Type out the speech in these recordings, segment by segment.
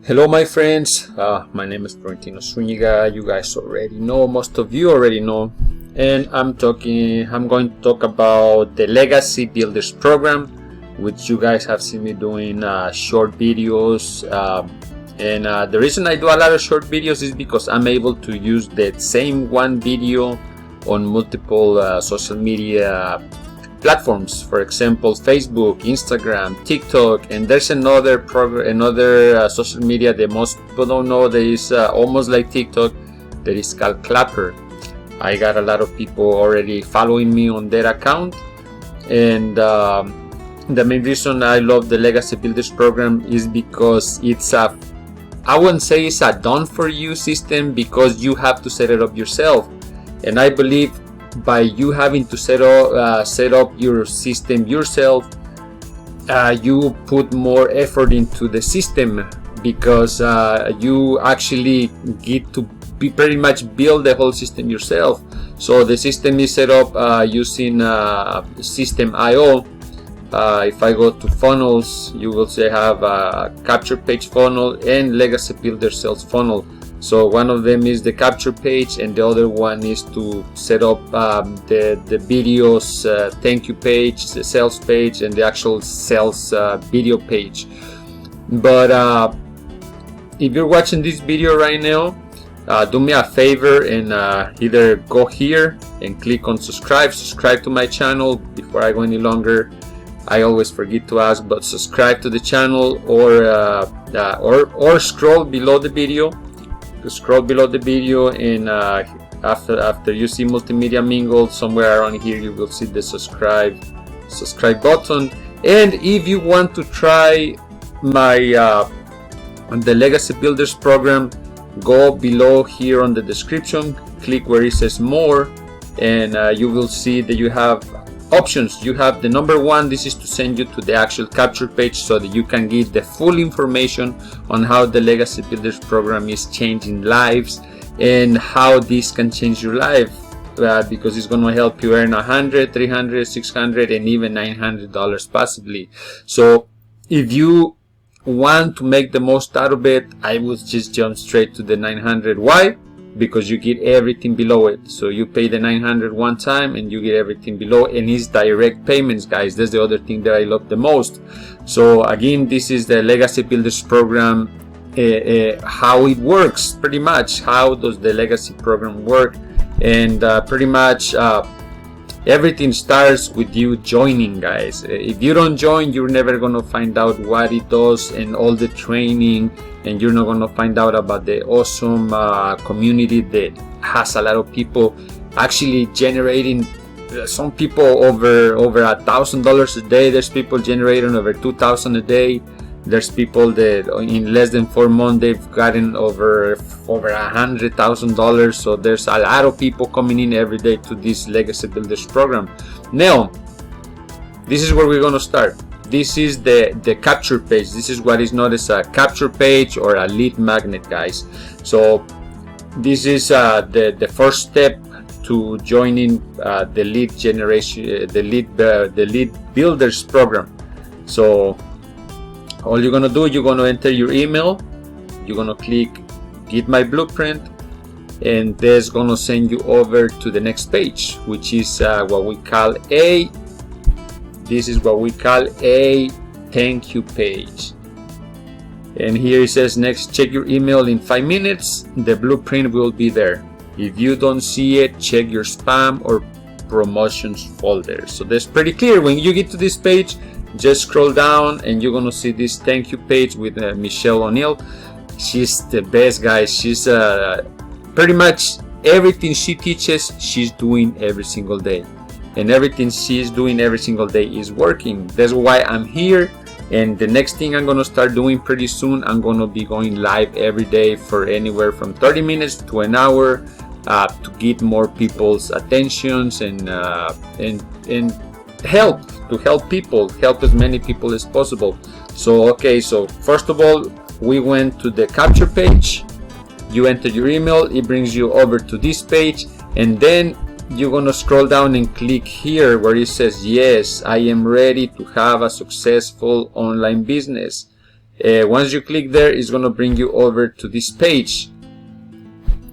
Hello my friends, my name is Florentino Zuniga. You guys already know, most of you already know, and I'm going to talk about the Legacy Builders program, which you guys have seen me doing short videos, and the reason I do a lot of short videos is because I'm able to use that same one video on multiple social media platforms. For example, Facebook, Instagram, TikTok, and there's another social media that most people don't know that is almost like TikTok, that is called Clapper. I got a lot of people already following me on that account, and the main reason I love the Legacy Builders program is because it's I wouldn't say it's a done for you system, because you have to set it up yourself, and I believe by you having to set up your system yourself, you put more effort into the system, because you actually get to pretty much build the whole system yourself. So the system is set up using System.io. If I go to funnels, you will see I have a capture page funnel and Legacy Builder sales funnel. So one of them is the capture page, and the other one is to set up the videos thank you page, the sales page, and the actual sales video page. But if you're watching this video right now, do me a favor and either go here and click on subscribe to my channel. Before I go any longer, I always forget to ask, but subscribe to the channel, or scroll below the video. And after you see Multimedia Mingle, somewhere around here you will see the subscribe button. And if you want to try my the Legacy Builders program, go below here on the description, click where it says more, and you will see that you have options. You have the number one, this is to send you to the actual capture page so that you can get the full information on how the Legacy Builders program is changing lives and how this can change your life, because it's going to help you earn $100, $300, $600, and even $900 possibly. So if you want to make the most out of it, I would just jump straight to the 900. Why? Because you get everything below it. So you pay the 900 one time and you get everything below, and it's direct payments, guys. That's the other thing that I love the most. So again, this is the Legacy Builders program, how it works, pretty much. How does the Legacy program work? And pretty much everything starts with you joining, guys. If you don't join, you're never gonna find out what it does and all the training, and you're not gonna find out about the awesome community that has a lot of people actually generating. Some people over $1,000 a day. There's people generating over $2,000 a day. There's people that in less than 4 months they've gotten over $100,000. So there's a lot of people coming in every day to this Legacy Builders program. Now, this is where we're gonna start. This is the capture page. This is what is known as a capture page or a lead magnet, guys. So this is the first step to joining the lead generation, the lead builders program. So all you're gonna do, you're gonna enter your email, you're gonna click get my blueprint, and that's gonna send you over to the next page, which is what we call a thank you page. And here it says next, check your email in 5 minutes. The blueprint will be there. If you don't see it, check your spam or promotions folder. So that's pretty clear. When you get to this page, just scroll down and you're gonna see this thank you page with Michelle O'Neill. She's the best, guys. She's pretty much everything she teaches, she's doing every single day, and everything she's doing every single day is working. That's why I'm here. And the next thing I'm gonna start doing pretty soon, I'm gonna be going live every day for anywhere from 30 minutes to an hour to get more people's attentions and help people, help as many people as possible. So okay, so first of all, we went to the capture page. You enter your email, it brings you over to this page, and then you're gonna scroll down and click here where it says yes, I am ready to have a successful online business. Once you click there, it's going to bring you over to this page,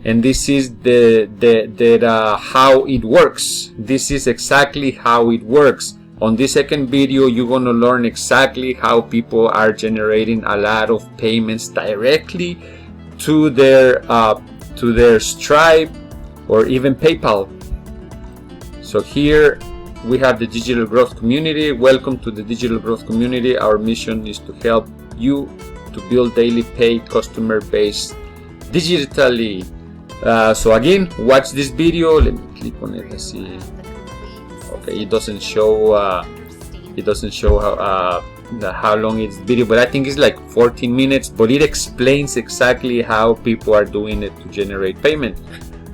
and this is how it works. This is exactly how it works. On this second video, you're going to learn exactly how people are generating a lot of payments directly to their Stripe or even PayPal. So here we have the Digital Growth Community. Welcome to the Digital Growth Community. Our mission is to help you to build daily paid customer base digitally. So again, watch this video. Let me click on it and see. Okay, it doesn't show how long it's video, but I think it's like 14 minutes, but it explains exactly how people are doing it to generate payment.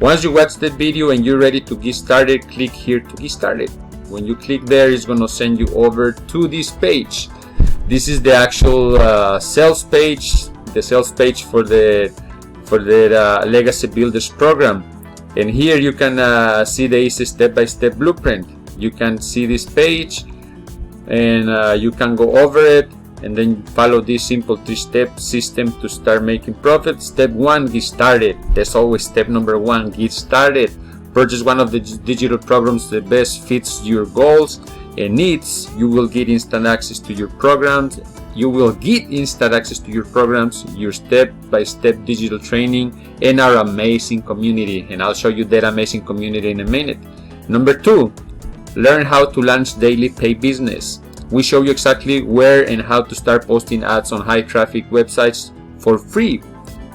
Once you watch the video and you're ready to get started, click here to get started. When you click there, it's going to send you over to this page. This is the actual sales page, the sales page for the Legacy Builders program. And here you can see the easy step-by-step blueprint. You can see this page, and you can go over it and then follow this simple 3-step system to start making profit. Step 1, get started. That's always step number 1, get started. Purchase one of the digital programs that best fits your goals and needs. You will get instant access to your programs. You will get instant access to your programs, your step-by-step digital training, and our amazing community. And I'll show you that amazing community in a minute. Number 2, learn how to launch daily pay business. We show you exactly where and how to start posting ads on high traffic websites for free,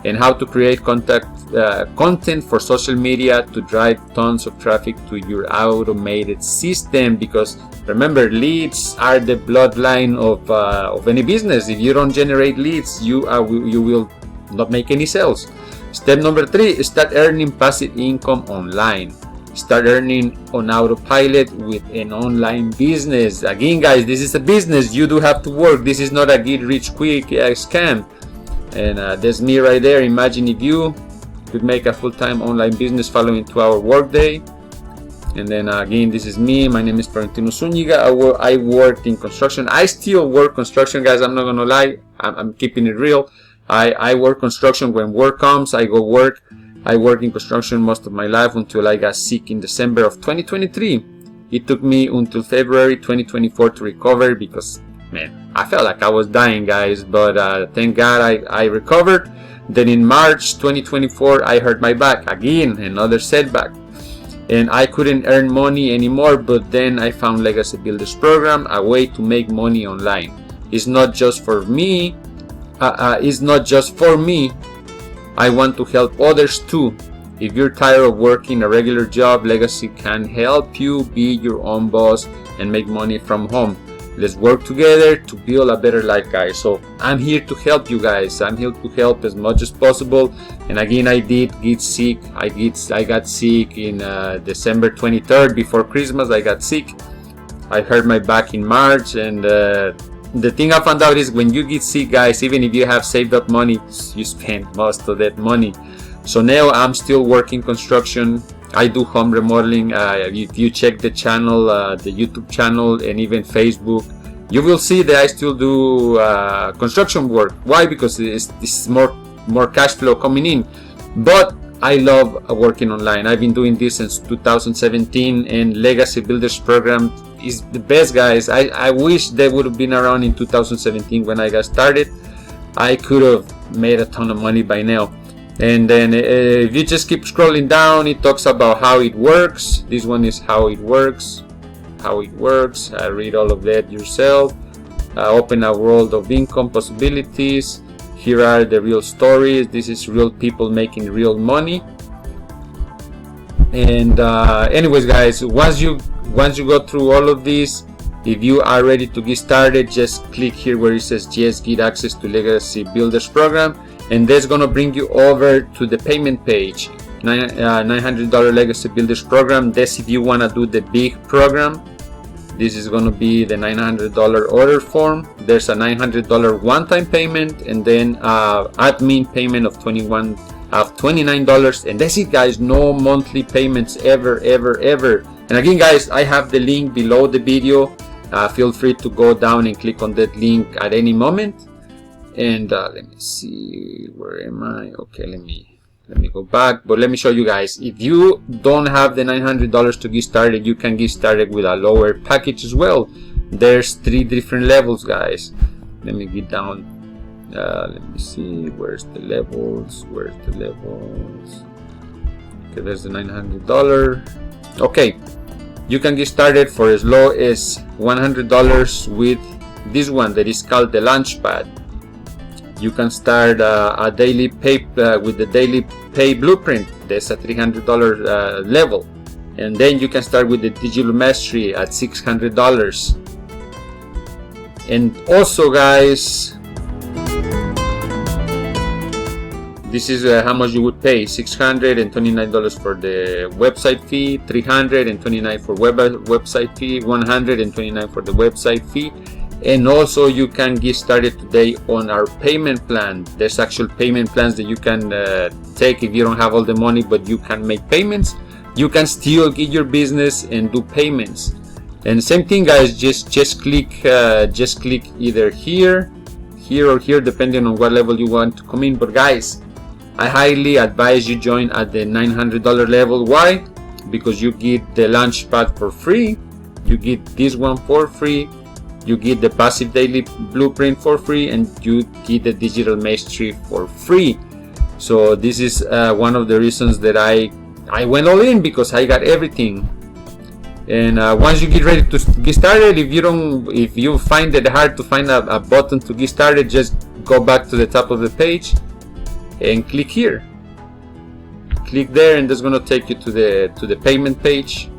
and how to create content for social media to drive tons of traffic to your automated system. Because remember, leads are the bloodline of any business. If you don't generate leads, you will not make any sales. Step number 3, start earning passive income online. Start earning on autopilot with an online business. Again, guys, this is a business. You do have to work. This is not a get rich quick scam. And there's me right there. Imagine if you could make a full-time online business following 2-hour workday. And then again, this is me. My name is Florentino Zuniga. I worked in construction. I still work construction, guys. I'm not gonna lie. I'm keeping it real. I work construction. When work comes, I go work. I worked in construction most of my life until I got sick in December of 2023. It took me until February 2024 to recover because, man, I felt like I was dying, guys. But thank God I recovered. Then in March 2024, I hurt my back. Again, another setback. And I couldn't earn money anymore. But then I found Legacy Builders program, a way to make money online. It's not just for me. I want to help others too. If you're tired of working a regular job, Legacy can help you be your own boss and make money from home. Let's work together to build a better life, guys. So I'm here to help you guys. I'm here to help as much as possible. And again, I did get sick. I got sick in December 23rd, before Christmas. I got sick. I hurt my back in March, and the thing I found out is when you get sick, guys, even if you have saved up money, you spend most of that money. So now I'm still working construction. I do home remodeling. If you check the channel, the YouTube channel, and even Facebook, you will see that I still do construction work. Why? Because it's more cash flow coming in. But I love working online. I've been doing this since 2017, and Legacy Builders program is the best, guys. I wish they would have been around in 2017 when I got started. I could have made a ton of money by now. And then if you just keep scrolling down, it talks about how it works. This one is how it works. Read all of that yourself. Open a world of income possibilities. Here are the real stories. This is real people making real money. And anyways, guys, once you go through all of this, if you are ready to get started, just click here where it says yes, get access to Legacy Builders program, and that's gonna bring you over to the payment page. $900 Legacy Builders program. That's if you wanna do the big program. This is gonna be the $900 order form. There's a $900 one-time payment, and then admin payment of $29, and that's it, guys. No monthly payments ever. And again, guys, I have the link below the video. Feel free to go down and click on that link at any moment. And let me see, where am I? Okay, let me go back, but let me show you guys. If you don't have the $900 to get started, you can get started with a lower package as well. There's 3 different levels, guys. Let me get down. Let me see, where's the levels? Okay, there's the $900. Okay, you can get started for as low as $100 with this one that is called the Launchpad. You can start a daily pay with the daily pay blueprint. That's a $300 level, and then you can start with the digital mastery at $600. And also, guys, this is how much you would pay: $629 for the website fee, $329 for website fee, $129 for the website fee. And also you can get started today on our payment plan. There's actual payment plans that you can take if you don't have all the money, but you can make payments. You can still get your business and do payments. And same thing, guys, just click either here or here, depending on what level you want to come in. But guys, I highly advise you join at the $900 level. Why? Because you get the Launchpad for free, you get this one for free, you get the passive daily blueprint for free, and you get the digital mastery for free. So this is one of the reasons that I went all in, because I got everything. And once you get ready to get started, if you find it hard to find a button to get started, just go back to the top of the page and click here. Click there, and that's going to take you to the payment page.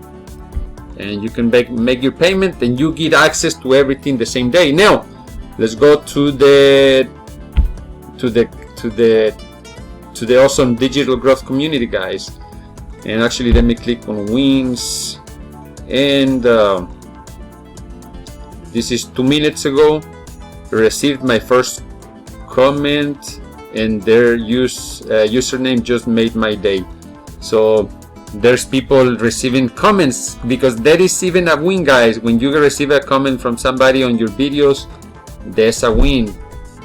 And you can make your payment, and you get access to everything the same day. Now, let's go to the awesome digital growth community, guys. And actually, let me click on wins. And this is 2 minutes ago. Received my first comment, and their username just made my day. So there's people receiving comments, because that is even a win, guys. When you receive a comment from somebody on your videos, that's a win.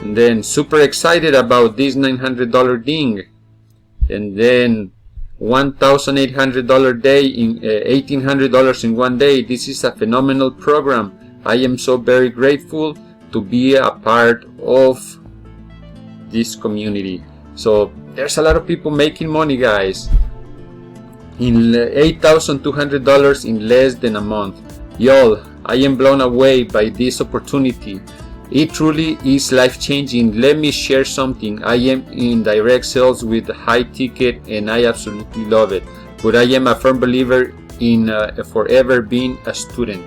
And then super excited about this $900 ding, and then $1,800 day in $1,800 in one day. This is a phenomenal program. I am so very grateful to be a part of this community. So there's a lot of people making money, guys, in $8,200 in less than a month. Y'all, I am blown away by this opportunity. It truly is life-changing. Let me share something. I am in direct sales with high ticket, and I absolutely love it. But I am a firm believer in forever being a student.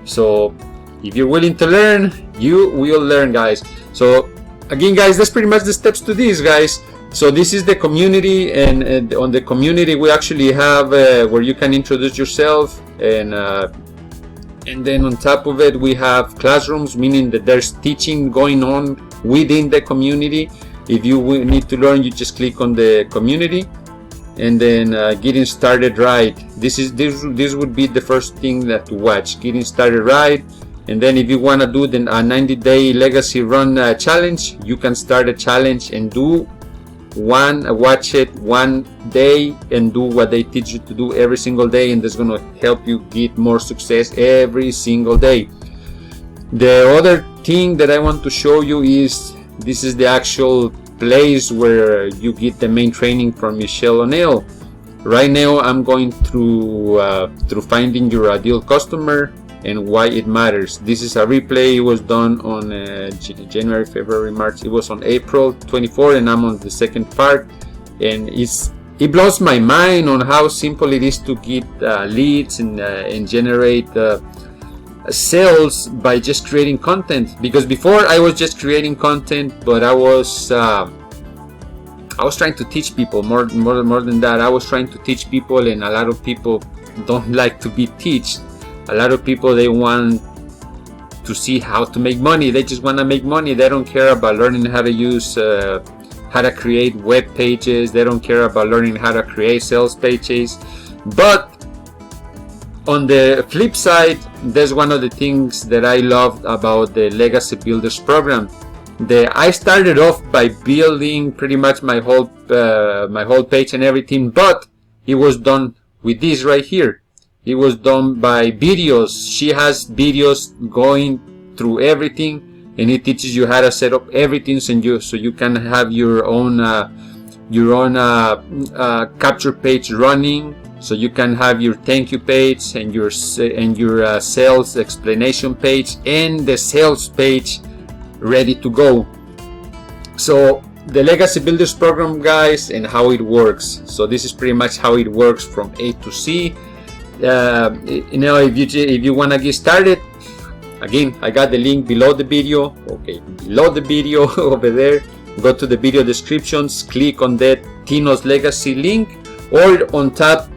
So if you're willing to learn, you will learn, guys. So again, guys, that's pretty much the steps to this, guys. So this is the community, and on the community we actually have where you can introduce yourself, and then on top of it we have classrooms, meaning that there's teaching going on within the community. If you need to learn, you just click on the community, and then getting started right. This would be the first thing that to watch, getting started right. And then if you want to do a 90-day legacy run challenge, you can start a challenge and watch it one day and do what they teach you to do every single day, and that's going to help you get more success every single day. The other thing that I want to show you is this is the actual place where you get the main training from Michelle O'Neill. Right now I'm going through finding your ideal customer and why it matters. This is a replay. It was done on January, February, March. It was on April 24, and I'm on the second part. And it blows my mind on how simple it is to get leads and generate sales by just creating content. Because before I was just creating content, but I was trying to teach people more than that. I was trying to teach people, and a lot of people don't like to be taught. A lot of people, they want to see how to make money. They just want to make money. They don't care about learning how to use, how to create web pages. They don't care about learning how to create sales pages. But on the flip side, there's one of the things that I loved about the Legacy Builders program. I started off by building pretty much my whole page and everything, but it was done with this right here. It was done by videos. She has videos going through everything, and it teaches you how to set up everything, so you can have your own capture page running, so you can have your thank you page and your sales explanation page and the sales page ready to go. So the Legacy Builders program, guys, and how it works. So this is pretty much how it works from A to C. If you want to get started, again, I got the link below the video. Okay, below the video over there, go to the video descriptions, click on that Tino's Legacy link, or on top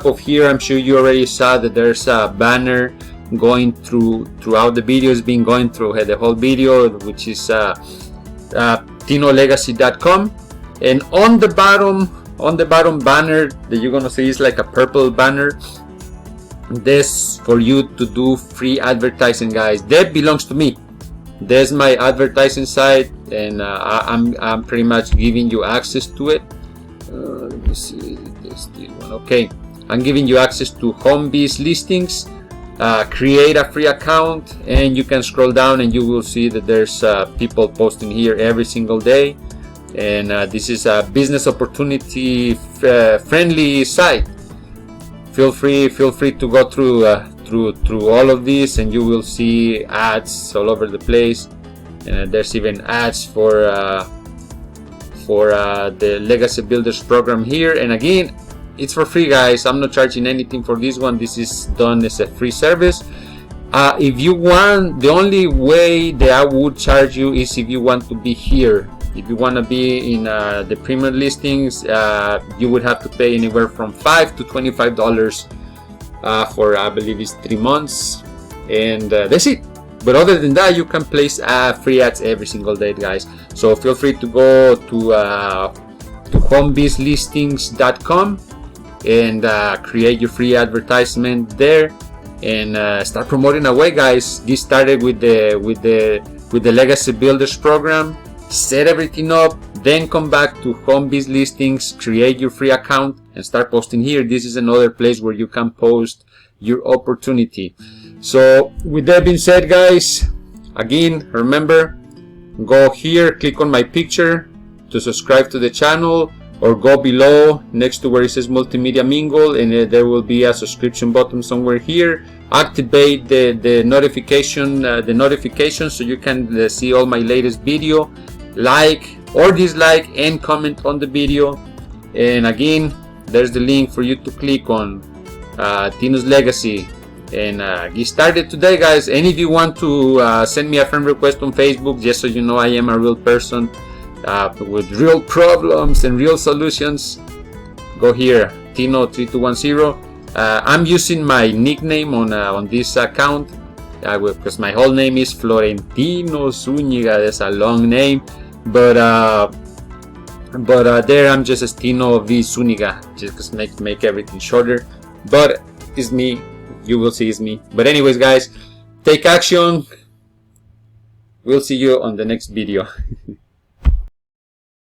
of here, I'm sure you already saw that there's a banner going throughout the video. It's been going through the whole video, which is tinolegacy.com, and on the bottom banner that you're gonna see is like a purple banner. This for you to do free advertising, guys. That belongs to me. There's my advertising site, and I'm pretty much giving you access to it. Let me see this one. Okay, I'm giving you access to HomeBiz listings. Create a free account, and you can scroll down and you will see that there's people posting here every single day, and this is a business opportunity friendly site. Feel free to go through all of this, and you will see ads all over the place, and there's even ads for the Legacy Builders program here. And again, it's for free, guys. I'm not charging anything for this one. This is done as a free service. If you want, the only way that I would charge you is if you want to be here. If you want to be in the premium listings, you would have to pay anywhere from $5 to $25 for, I believe it's 3 months, and that's it. But other than that, you can place free ads every single day, guys. So feel free to go to homebizlistings.com and create your free advertisement there, and start promoting away, guys. Get started with the Legacy Builders program. Set everything up, then come back to HomeBiz listings, create your free account, and start posting here. This is another place where you can post your opportunity. So with that being said, guys, again, remember, go here, click on my picture to subscribe to the channel, or go below next to where it says Multimedia Mingle, and there will be a subscription button somewhere here. Activate the notification so you can see all my latest video. Like or dislike and comment on the video, and again, there's the link for you to click on Tino's Legacy, and get started today, guys. And if you want to send me a friend request on Facebook, just so you know I am a real person with real problems and real solutions, go here, Tino3210. I'm using my nickname on this account because my whole name is Florentino Zúñiga. That's a long name, but there I'm just as Tino V Zúñiga, just make everything shorter. But it's me. You will see it's me. But anyways, guys, take action. We'll see you on the next video.